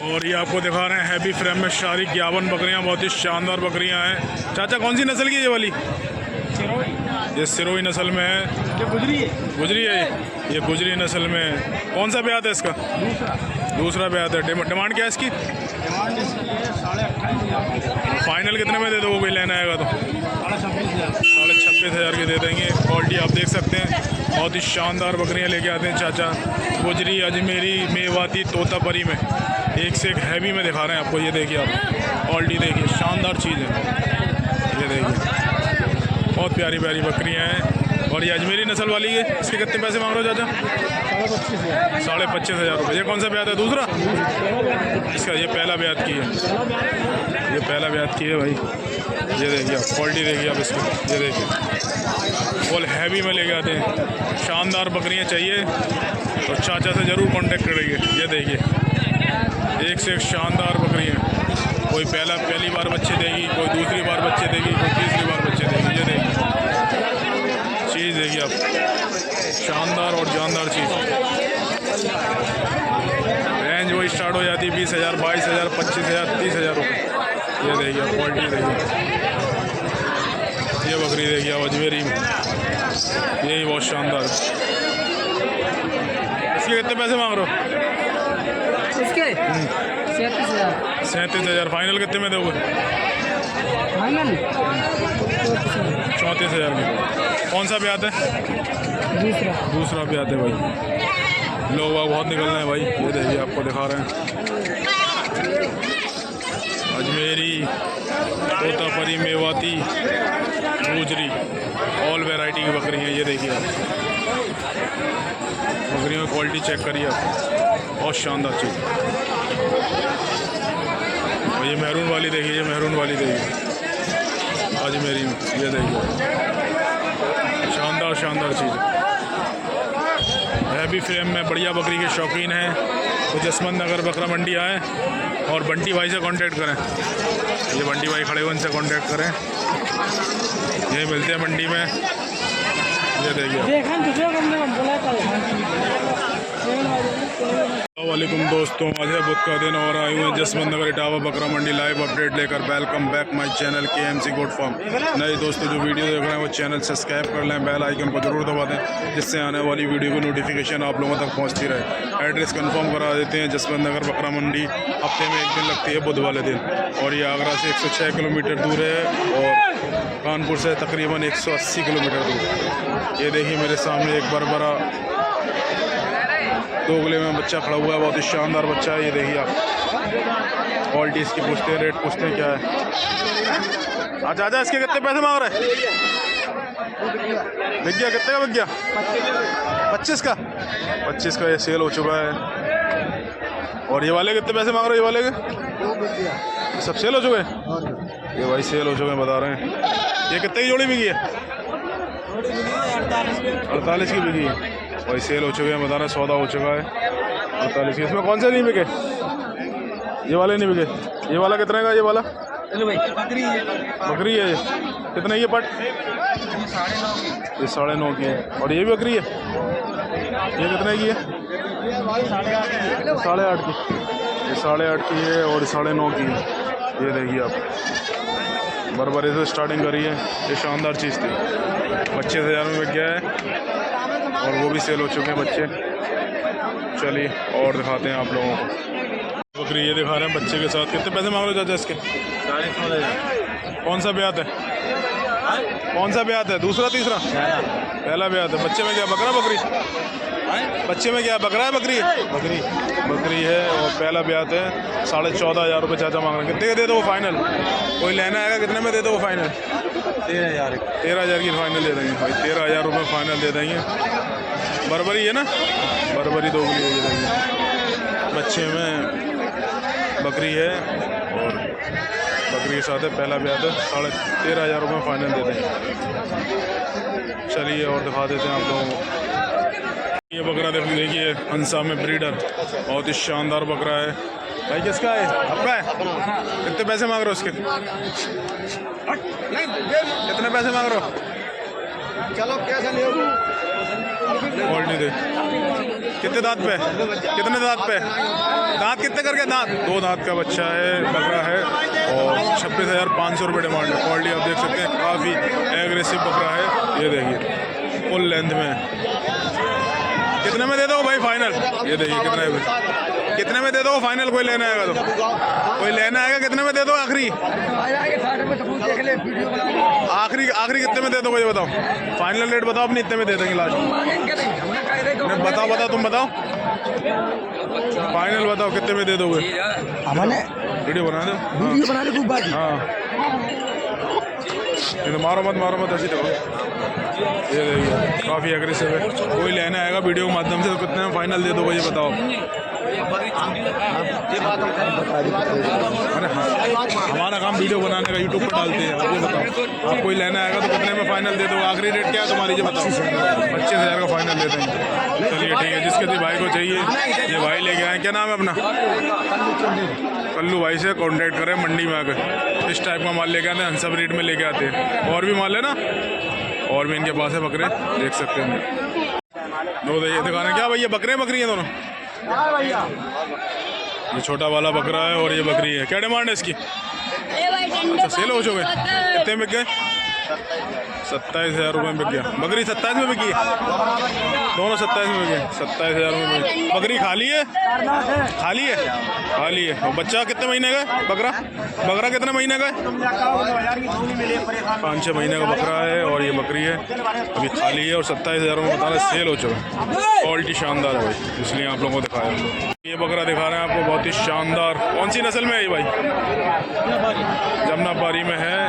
और ये आपको दिखा रहे हैं हैवी फ्रेम में शारी 51 बकरियां, बहुत ही शानदार बकरियां हैं। चाचा कौन सी नस्ल की है ये वाली? ये सिरोही नस्ल में है। ये गुजरी है। गुजरी है ये गुजरी नस्ल में है। कौन सा ब्यात है इसका? दूसरा ब्यात है। डिमांड क्या है इसकी? डिमांड इसकी है 28,500। फाइनल कितने में दे दो? कोई लेना आएगा तो 26,500 के दे देंगे। क्वालिटी आप देख सकते हैं, बहुत ही शानदार बकरियां लेके आते हैं चाचा। गुजरी, अजमेरी, मेवाती, तोतापरी में एक से एक हैवी में दिखा रहे हैं आपको। ये देखिए आप, क्वालिटी देखिए, शानदार चीज़ है। ये देखिए बहुत प्यारी प्यारी बकरियां हैं। और ये अजमेरी नस्ल वाली है। इसके कितने पैसे मांग रहे हो चाचा? 25,500 रुपये। ये कौन सा ब्यात है? दूसरा इसका? ये पहला ब्यात की है। ये पहला ब्यात की है भाई। ये देखिए आप, क्वालिटी देखिए आप इसकी। ये देखिए फुल हैवी में लेके आते हैं। शानदार बकरियां चाहिए तो चाचा से ज़रूर कांटेक्ट करेंगे। ये देखिए एक से एक शानदार बकरियां। कोई पहली बार बच्चे देगी, कोई दूसरी बार बच्चे देगी, कोई तीसरी बार बच्चे देगी। ये देखिए चीज़ देखिए आप, शानदार और जानदार चीज़। रेंज वही स्टार्ट हो जाती है 20,000, 22,000, 25,000, 30,000 रुपये। ये देखिए आप, क्वालिटी देखिए। ये बकरी देखिए आप अजमेरी में, यही बहुत शानदार है। इसके कितने पैसे मांग रहे हो? इसके 37,000। 37,000। फाइनल कितने में दोगे? फाइनल 34,000 में। कौन सा ब्यात है? दूसरा ब्यात है भाई। लोग बहुत निकलना है भाई। ये देखिए आपको दिखा रहे हैं अजमेरी, तोतापरी, मेवाती, गुजरी, ऑल वैरायटी की बकरी हैं। ये देखिए आप, बकरियों की क्वालिटी चेक करिए आप, बहुत शानदार चीज़। और ये मेहरून वाली देखिए, ये मेहरून वाली देखिए अजमेरी में। ये देखिए शानदार शानदार चीज़। हैवी फ्रेम में बढ़िया बकरी के शौकीन हैं तो जसवंत नगर बकरा मंडी आए और बंटी भाई से कांटेक्ट करें। ये बंटी भाई खड़े हुए, इनसे कांटेक्ट करें। ये मिलते हैं मंडी में। ये देखिए। वालेकुम दोस्तों, आज है बुध का दिन और आए हुए हैं जसवंत नगर इटावा बकरा मंडी लाइव अपडेट लेकर। Welcome back my channel KMC goat farm. नए दोस्तों जो वीडियो देख रहे हैं वो चैनल सब्सक्राइब कर लें, बेल आइकन को जरूर दबा दें जिससे आने वाली वीडियो की नोटिफिकेशन आप लोगों तक पहुंचती रहे। एड्रेस कंफर्म करा देते हैं, जसवंत नगर बकरा मंडी हफ्ते में एक दिन लगती है, बुध वाले दिन। और ये आगरा से 106 किलोमीटर दूर है और कानपुर से तकरीबन 180 किलोमीटर दूर। ये देखिए मेरे सामने एक बड़ा दोगले में बच्चा खड़ा हुआ है, बहुत ही शानदार बच्चा है। ये देखिए आप, क्वालिटी इसकी पूछते हैं, रेट पूछते हैं क्या है। अच्छा अच्छा, इसके कितने पैसे मांग रहे हैं? बिक गया? कितने का बिक गया? 25 का। 25 का ये सेल हो चुका है। और ये वाले कितने पैसे मांग रहे हैं? ये वाले के सब सेल हो चुके हैं। ये भाई सेल हो चुके हैं बता रहे हैं। ये कितने की जोड़ी बिकी है? 48 की बिकी है। वही सेल हो चुके हैं बता रहे, सौदा हो चुका है 48 की। इसमें कौन से नहीं बिके? ये वाले नहीं बिके। ये वाला कितने का? ये वाला बकरी है। कितने ये पट? ये 9.5 की है। और ये भी बकरी है। ये कितने की है? 8.5 की। ये 8.5 की है और 9.5 की है। ये देखिए आप, बरबरे से स्टार्टिंग करी है। ये शानदार चीज़ थी। 25,000 में बिक गया है और वो भी सेल हो चुके हैं बच्चे। चलिए और दिखाते हैं आप लोगों को बकरी। ये दिखा रहे हैं बच्चे के साथ। कितने पैसे मांग रहे हो चाचा इसके? 16,000। कौन सा ब्यात है? कौन सा ब्यात है? दूसरा तीसरा? पहला ब्यात है। बच्चे में क्या बकरा बकरी? बच्चे में क्या बकरा है? बकरी है। बकरी है और पहला ब्यात है। 14,500 रुपये चाचा मांग रहे हैं। कितने का दे दो वो फाइनल? कोई लेना आएगा कितने में दे दो वो फाइनल? 13,000 की फाइनल दे देंगे भाई। 13,000 रुपये फाइनल दे देंगे। बरबरी है ना? बरबरी दोगली है। ये देंगे बच्चे में बकरी है और बकरी के साथ है। पहला ब्याज है। 13,500 रुपये फाइनल दे देंगे। चलिए और दिखा देते हैं आप लोगों को। ये बकरा देखिए, हंसा में ब्रीडर, बहुत ही शानदार बकरा है भाई। किसका है? आपका है। कितने पैसे मांग रहे हो उसके? कितने पैसे मांग रहे हो? चलो कैसे नहीं क्वालिटी देख। कितने दांत पे? कितने दांत पे? दांत कितने करके? दांत 2 दांत का बच्चा है, बकरा है और 26,500 रुपये डिमांड है। क्वालिटी आप देख सकते हैं, काफ़ी एग्रेसिव बकरा है। ये देखिए फुल लेंथ में। कितने में दे दो भाई फाइनल? ये देखिए कितने में दे दो फाइनल? कोई लेना आएगा तो? कोई लेना आएगा कितने में दे दो? आखिरी आखिरी कितने में दे दो? ये बताओ, फाइनल रेट बताओ अपनी, इतने में दे देंगे लास्ट। नहीं बताओ तुम बताओ, फाइनल बताओ कितने में दे दोगे? वीडियो बना दो। खूब बात। हाँ मारो मत ऐसी देखो। ये देखिए काफ़ी एग्रेसिव है। कोई लेना आएगा वीडियो के माध्यम से तो कितने में फाइनल दे दोगे ये बताओ? अरे हाँ, हमारा काम वीडियो बनाने का, यूट्यूब पर डालते हैं। आप ये बताओ, आप कोई लेना आएगा तो कितने में फाइनल दे दो? आखिरी रेट क्या है तुम्हारी ये बताओ? 25,000 का फाइनल दे देंगे। चलिए ठीक है, जिसके भी भाई को चाहिए ये भाई लेके आए। क्या नाम है अपना? कल्लू भाई से कांटेक्ट करें, मंडी में आकर इस टाइप का माल लेके आते हैं, सब रेट में लेके आते हैं। और भी माल है ना, और भी इनके पास है बकरे, देख सकते हैं। दो ये दिखाना क्या भैया? बकरे बकरी हैं दोनों? ये छोटा वाला बकरा है और ये बकरी है। क्या डिमांड है इसकी? अच्छा सेल हो चुके? कितने में बिक गए? 27,000 रुपये में बिक गया। बकरी 27 में बिकी है, दोनों 27 में बिके। 27,000 रुपये में बकरी खाली है। और बच्चा कितने महीने का है? बकरा कितने महीने का है? 5-6 महीने का बकरा है और ये बकरी है, अभी खाली है और 27,000 में बता रहे सेल हो चुका। क्वालिटी शानदार है भाई, इसलिए आप लोगों को दिखाया। ये बकरा दिखा रहे हैं आपको, बहुत ही शानदार। कौन सी नस्ल में है ये भाई? जमनापारी में है।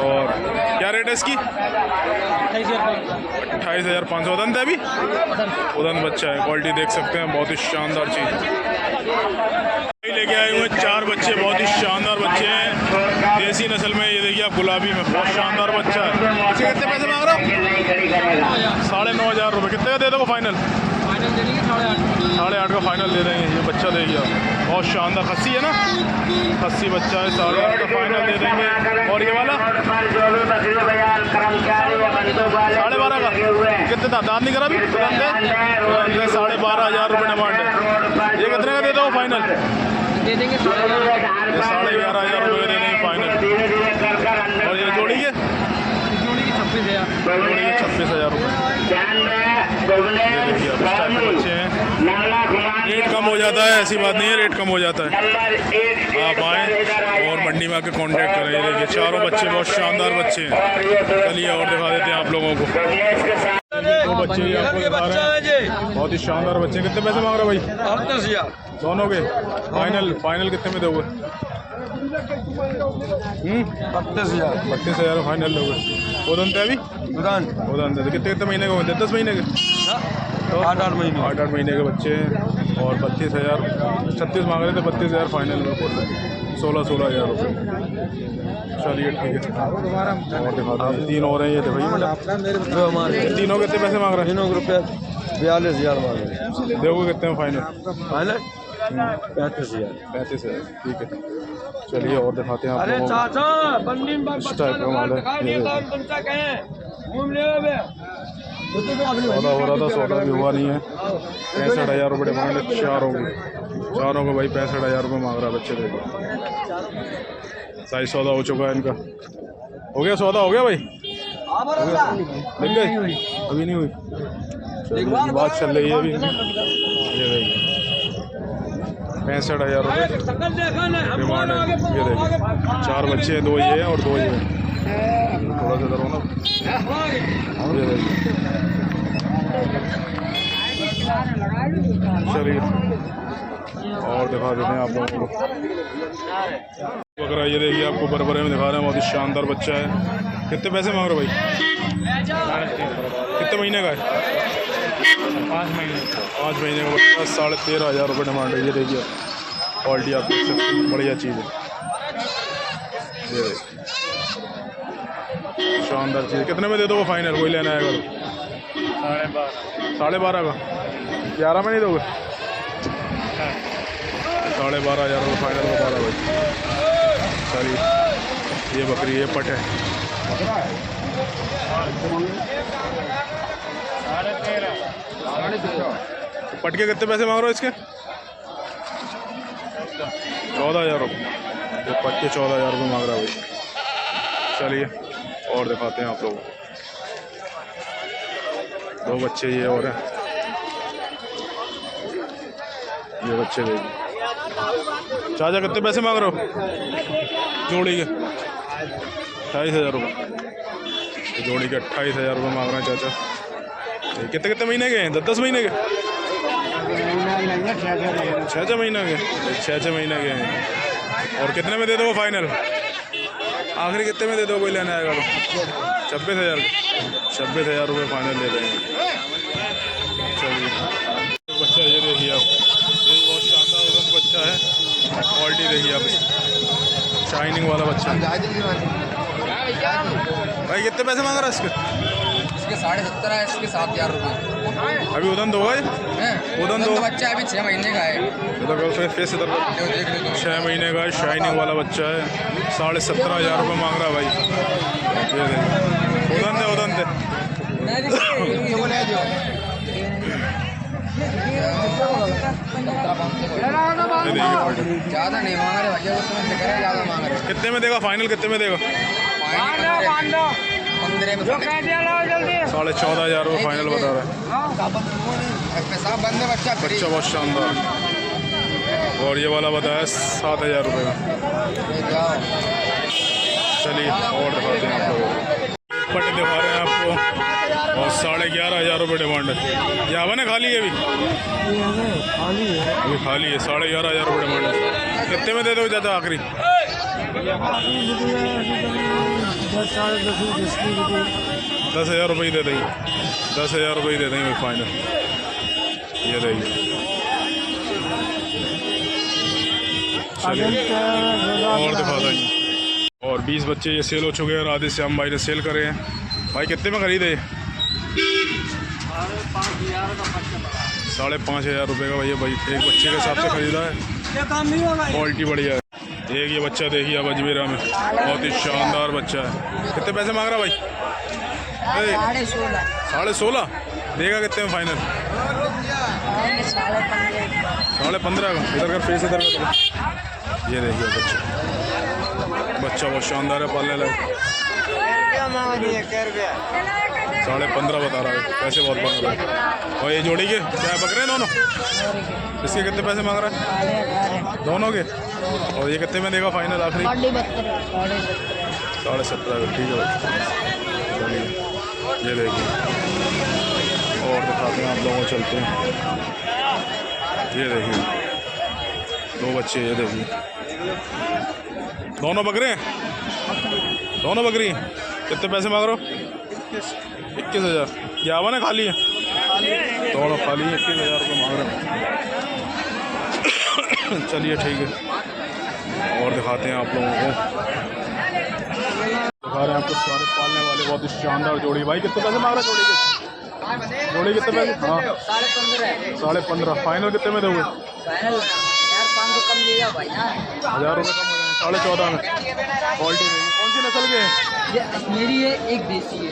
और क्या रेट है इसकी? 28,500। उदंत है अभी? उदंत बच्चा है। क्वालिटी देख सकते हैं, बहुत ही शानदार चीज़। लेके आए हुए 4 बच्चे, बहुत ही शानदार बच्चे हैं, देसी नस्ल में। ये देखिए आप गुलाबी में, बहुत शानदार बच्चा है। इसे कितने पैसे मांग रहे हो? 9,500 रुपये। कितने का दे दो फाइनल? 8.5 का फाइनल दे देंगे। ये बच्चा देखिए आप, बहुत शानदार खस्सी है ना, खस्सी बच्चा है। 8.5 का फाइनल दे देंगे। और ये वाला 12.5 का। कितने दांत नहीं करा अभी? 12,500 रुपये डिमांड है। ये कितने का दे दो फाइनल? दे देंगे 11,500 रुपये दे देंगे फाइनल। और ये जोड़ी के 26,000 रुपये। बच्चे हैं, रेट कम हो जाता है, ऐसी बात नहीं है, रेट कम हो जाता है। आप आएँ और मंडी में आके कांटेक्ट करें। ये देखिए चारों बच्चे बहुत शानदार बच्चे हैं। चलिए और दिखा देते हैं आप लोगों को। दो बच्चे ही आपको दिखा रहे हैं, बहुत ही शानदार बच्चे। कितने पैसे मांग रहे हो भाई? 10,000 दोनों के फाइनल कितने में दोगे? 32,000 फाइनल दोगे। उदंत है अभी? उदंत है। कितने महीने के होंगे? 10 महीने के? 8-8 महीने के बच्चे हैं और 32,000। 36 मांग रहे थे, 32,000 फाइनल में। 16,000 रुपये। चलिए ठीक है, और दिखाता हूँ। 3 और हैं ये देखिए। तीनों कितने पैसे मांग रहे हैं? 42,000 मांग रहे। देखो कितने में फाइनल? 35,000। 35,000 ठीक है। चलिए और दिखाते हैं आप लोगों को। इस टाइप का माल है। सौदा हो रहा था, सौदा भी हुआ नहीं है। 65,000 रुपये डिमांड है चारों को भाई। 65,000 रुपये मांग रहा है बच्चे। देखो साइज सौदा हो चुका है इनका। हो गया सौदा? हो गया भाई? मिल गई? अभी नहीं हुई। चलिए बात चल रही है अभी। ये देखिए 65,000 रुपये डिमांड है। ये देखिए 4 बच्चे हैं, 2 ये हैं और 2 ये हैं। थोड़ा सा इधर हो ना। ये देखिए चलिए और दिखा देते हैं आप लोगों को बकरा। ये देखिए आपको बरबरे में दिखा रहे हैं, बहुत ही शानदार बच्चा है। कितने पैसे मांग रहे हो भाई? कितने महीने का है? 5 महीने का बच्चा। 13,500 रुपये डिमांड है। ये देखिए क्वालिटी आप देख सकते हैं, बढ़िया चीज़ है। ये देखिए शानदार चीज़। कितने में दे दो फाइनल? कोई लेना आएगा तो? 12.5 का। 11 में नहीं दोगे? 12,500 रुपये फाइनल बता रहा भाई। चलिए ये बकरी, ये पट है। पटके कितने पैसे मांग रहे हो इसके? 14,000 रुपये। ये पटके 14,000 रुपये मांग रहा है भाई। चलिए और दिखाते हैं आप लोगों को। 2 बच्चे ये और हैं, ये बच्चे देखिए। चाचा कितने पैसे मांग रहे हो जोड़ी के? 28,000 रुपये। जोड़ी के 28,000 रुपये मांग रहे हैं चाचा। कितने कितने महीने के हैं? 10 महीने के? 6 महीने के? 6 महीने के हैं। और कितने में दे दो फाइनल? आखिरी कितने में दे दो कोई लेने आएगा तो? 26,000। 26,000 रुपये फाइनल ले देंगे। चलिए बच्चा ये देखिए आप, ये बहुत शानदार बच्चा है। क्वालिटी देखिए आप, शाइनिंग वाला बच्चा। भाई कितने पैसे मांग रहा है इसके? इसके 17.5 है, इसके 7,000 रुपये। अभी उदन दो भाई, उदन दो। बच्चा अभी 6 महीने का है। इधर फेस इधर 6 महीने का है, शाइनिंग वाला बच्चा है। 17,500 रुपये मांग रहा है भाई। ये देखिए उदन दे, उदन दे। ज़्यादा नहीं मांग रहे भैया, ज़्यादा मांग रहे। कितने में देगा फाइनल? कितने में देगा? 15 में 14,500 रुपये फाइनल बता रहा है। सब बंदे बच्चा बच्चा बहुत शानदार। और ये वाला बताया 7,000 रुपये का। चलिए और दिखाते हैं आप लोगों को। पट दिखा रहे हैं आपको और 11,500 रुपये डिमांड है। ये आवा ना खाली है अभी? अभी खाली है। 11,500 रुपये डिमांड है। कितने में दे दो ज़्यादा आखिरी? 10,000 रुपये ही दे देंगे। 10,000 रुपये ही दे देंगे फाइनल। ये देखिए। चलिए और दिखा देंगे। और 20 बच्चे ये सेल हो चुके हैं। राधे श्याम भाई ने सेल करे हैं। भाई कितने में खरीदे? 5,500 रुपये का भैया भाई एक बच्चे के हिसाब से खरीदा है। क्वालिटी बढ़िया है। एक ये बच्चा देखिए अब अजमेरा में, बहुत ही शानदार बच्चा है। कितने पैसे मांग रहा भाई? 16.5 देगा। कितने में फाइनल? 15.5 का। इधर का फेस इधर का। ये देखिए बच्चा बहुत शानदार है, पालने लायक। 15.5 बता रहा है, पैसे बहुत मांग रहा है। और ये जोड़ी के क्या बकरे हैं दोनों? इसके कितने पैसे मांग रहा है दोनों के? और ये कितने में देगा फाइनल आखिरी? 17.5 ठीक है भाई। चलिए ये देखिए और दिखाते हैं आप लोगों को। चलते हैं। ये देखिए 2 बच्चे। ये देखिए दोनों बकरे हैं, दोनों बकरी हैं। कितने पैसे मांग रहे हो? 21,000। क्या आवा ना खाली है? दोनों खाली है। 21,000 रुपये मांग रहे हैं। चलिए ठीक है और दिखाते हैं आप लोगों को। दिखा रहे हैं आपको सारे पालने वाले बहुत ही शानदार जोड़ी। भाई कितने पैसे मांग रहे हैं जोड़ी के? जोड़ी कितने पैसे? हाँ 15.5। फाइनल कितने में दोगे? 1,000 कम दिया भाई। 1,000 रुपये कम हो जाए। 14.5 में। क्वालिटी कौन सी नस्ल के हैं? ये मेरी है, एक देसी है।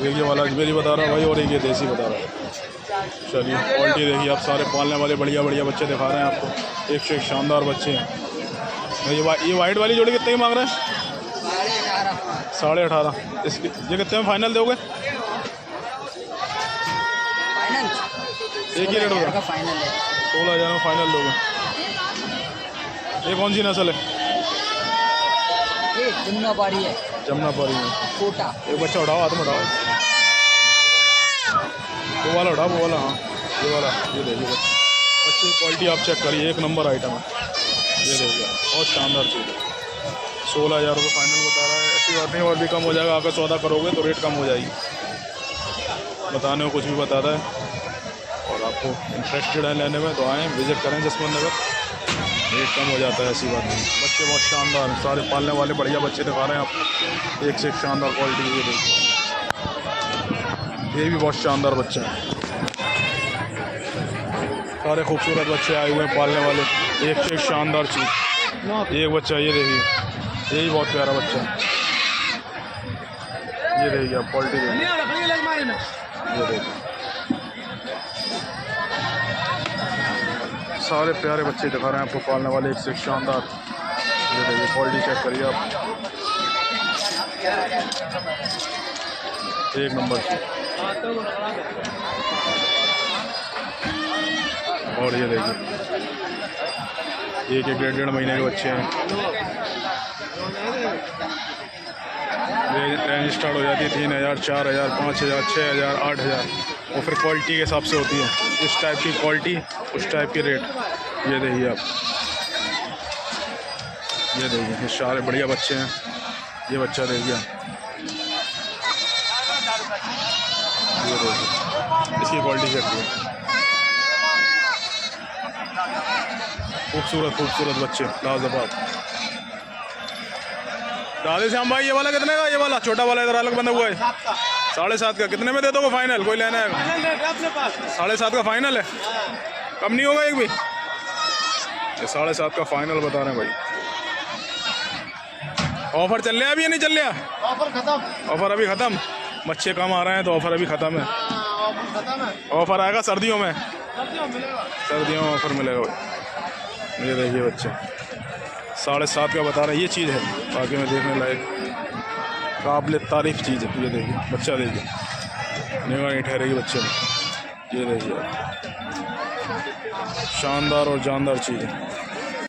एक ये वाला अजमेरी बता रहा है भाई और एक ये देसी बता रहा है। चलिए क्वालिटी देखिए आप। सारे पालने वाले बढ़िया बढ़िया बच्चे दिखा रहे हैं आपको। एक से एक शानदार बच्चे हैं। ये वाइट वाली जोड़ी कितने की मांग रहे हैं? 18.5। इसकी ये कितने में फाइनल दोगे? एक ही रेट होगा। 16,000 में फाइनल दोगे। ये कौन सी नस्ल है? ये जमुनापारी है। जमुनापारी में कोटा। एक बच्चा उठाओ, हाथ में उठाओ। वो वाला उठाओ, वो वाला। हाँ ये वाला। ये देखिए बच्चे की क्वालिटी आप चेक करिए, 1 नंबर आइटम है। ये देखिए बहुत शानदार चीज़ है। 16,000 रुपये फाइनल बता रहा है। ऐसी बात नहीं, और भी कम हो जाएगा। आकर सौदा करोगे तो रेट कम हो जाएगी। बताने को कुछ भी बताता है। और आपको इंटरेस्टेड है लेने में तो आएँ, विज़िट करें जसवंत नगर। रेट कम हो जाता है, ऐसी बात नहीं। बच्चे बहुत शानदार हैं, सारे पालने वाले बढ़िया बच्चे दिखा रहे हैं आपको। एक से एक शानदार क्वालिटी। ये देखिए ये भी बहुत शानदार बच्चा है। सारे खूबसूरत बच्चे आए हुए हैं पालने वाले, एक से एक शानदार चीज़। एक बच्चा ये देखिए, ये भी बहुत प्यारा बच्चा है। ये देखिए आप क्वालिटी देखिए, ये देखिए सारे प्यारे बच्चे दिखा रहे हैं आपको पालने वाले, एक से एक शानदार। ये देखिए क्वालिटी चेक करिए आप, एक नंबर की। और ये देखिए एक 1.5 महीने के बच्चे हैं। रेंज स्टार्ट हो जाती है 3000, 4000, 5000, 6000, 8000, और फिर क्वालिटी के हिसाब से होती है। इस टाइप की क्वालिटी, उस टाइप की रेट। ये देखिए आप, ये देखिए ये सारे बढ़िया बच्चे हैं। ये बच्चा देखिए, ये देखिए इसकी क्वालिटी चेक करिए। खूबसूरत खूबसूरत बच्चे, लाजवाब। राधे श्याम भाई, ये वाला कितने का? ये वाला छोटा वाला इधर अलग बंधा हुआ है 7.5 का। कितने में दे दोगे फाइनल? कोई लेना है? 7.5 का फाइनल है, कम नहीं होगा एक भी? ये 7.5 का फाइनल बता रहे हैं भाई। ऑफर चल रहा है अभी या नहीं चल रहा? ऑफर खत्म। ऑफर अभी ख़त्म, बच्चे कम आ रहे हैं तो ऑफर अभी ख़त्म है। ऑफर आएगा सर्दियों में, सर्दियों में ऑफर मिलेगा भाई। ये देखिए बच्चे 7.5 का बता रहे हैं। ये चीज़ है बाकी में देखने लायक, काबिल तारीफ चीज़ है। ये देखिए बच्चा, देखिए निगाह नहीं ठहरेगी बच्चे में। ये देखिए शानदार और जानदार चीज़ है।